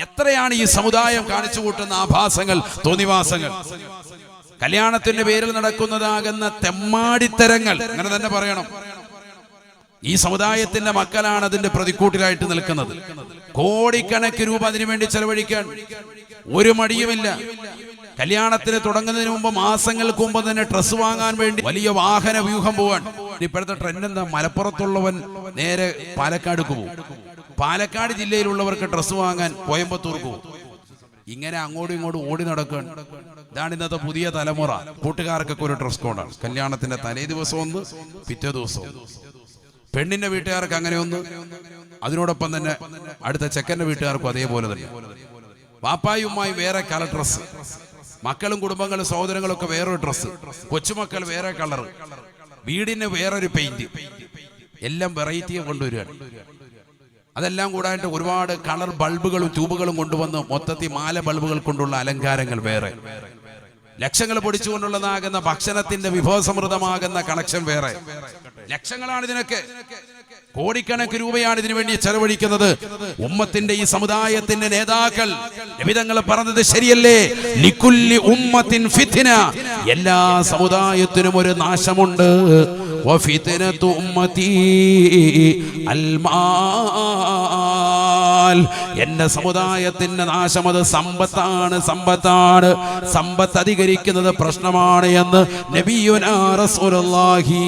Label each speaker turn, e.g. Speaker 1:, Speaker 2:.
Speaker 1: എത്രയാണ് ഈ സമുദായം കാണിച്ചു കൂട്ടുന്ന ആഭാസങ്ങൾ, തോന്നിവാസങ്ങൾ, കല്യാണത്തിന്റെ പേരിൽ നടക്കുന്നതാകുന്ന തെമ്മാടിത്തരങ്ങൾ, അങ്ങനെ തന്നെ പറയണം. ഈ സമുദായത്തിന്റെ മക്കളാണ് അതിന്റെ പ്രതിക്കൂട്ടിലായിട്ട് നിൽക്കുന്നത്. കോടിക്കണക്കിന് രൂപ അതിനുവേണ്ടി ചെലവഴിക്കാൻ ഒരു മടിയുമില്ല. കല്യാണത്തിന് തുടങ്ങുന്നതിന് മുമ്പ് മാസങ്ങൾക്ക് മുമ്പ് തന്നെ ഡ്രസ്സ് വാങ്ങാൻ വേണ്ടി വലിയ വാഹന വ്യൂഹം പോവാൻ. ഇപ്പോഴത്തെ ട്രെൻഡ് എന്താ? മലപ്പുറത്തുള്ളവൻ നേരെ പാലക്കാട് പോകും, പാലക്കാട് ജില്ലയിലുള്ളവർക്ക് ഡ്രസ്സ് വാങ്ങാൻ കോയമ്പത്തൂർക്ക് പോകും. ഇങ്ങനെ അങ്ങോട്ടും ഇങ്ങോട്ടും ഓടി നടക്കുകയാണ്. ഇതാണ് ഇന്നത്തെ പുതിയ തലമുറ. കൂട്ടുകാർക്കൊക്കെ ഒരു ഡ്രസ് കോഡാണ്. കല്യാണത്തിന്റെ തലേ ദിവസം ഒന്ന്, പിറ്റേ ദിവസം. പെണ്ണിന്റെ വീട്ടുകാർക്ക് അങ്ങനെ ഒന്ന്, അതിനോടൊപ്പം തന്നെ അടുത്ത ചെക്കന്റെ വീട്ടുകാർക്കും അതേപോലെ തന്നെ. വാപ്പായും ഉമ്മായും വേറെ കളർ ഡ്രസ്സ്, മക്കളും കുടുംബങ്ങളും സഹോദരങ്ങളും ഒക്കെ വേറൊരു ഡ്രസ്സ്, കൊച്ചുമക്കൾ വേറെ കളർ, വീടിന് വേറൊരു പെയിന്റ്, എല്ലാം വെറൈറ്റിയെ കൊണ്ടുവരികയാണ്. അതെല്ലാം കൂടായിട്ട് ഒരുപാട് കളർ ബൾബുകളും ട്യൂബുകളും കൊണ്ടുവന്ന് മൊത്തത്തിൽ മാല ബൾബുകൾ കൊണ്ടുള്ള അലങ്കാരങ്ങൾ വേറെ, ലക്ഷങ്ങൾ പൊടിച്ചുകൊണ്ടുള്ളതാകുന്ന ഭക്ഷണത്തിന്റെ വിഭവസമൃദ്ധമാകുന്ന കണക്ഷൻ വേറെ. ലക്ഷങ്ങളാണ് ഇതിനൊക്കെ, കോടിക്കണക്കിന് രൂപയാണ് ഇതിനു വേണ്ടി ചെലവഴിക്കുന്നത്. ഉമ്മത്തിന്റെ ഈ സമുദായത്തിന്റെ നേതാക്കൾ നബിതങ്ങൾ പറഞ്ഞത് ശരിയല്ലേ? ലികുല്ലി ഉമ്മത്തിൻ ഫിത്ന, എല്ലാ സമുദായത്തിനും ഒരു നാശമുണ്ട്. വഫിത്നതു ഉമ്മതി അൽമാൽ, എന്റെ സമുദായത്തിന്റെ നാശം അത് സമ്പത്താണ്, സമ്പത്താണ്, സമ്പത്ത് അധികരിക്കുന്നത് പ്രശ്നമാണ് എന്ന് നബിയുനാ റസൂലുള്ളാഹി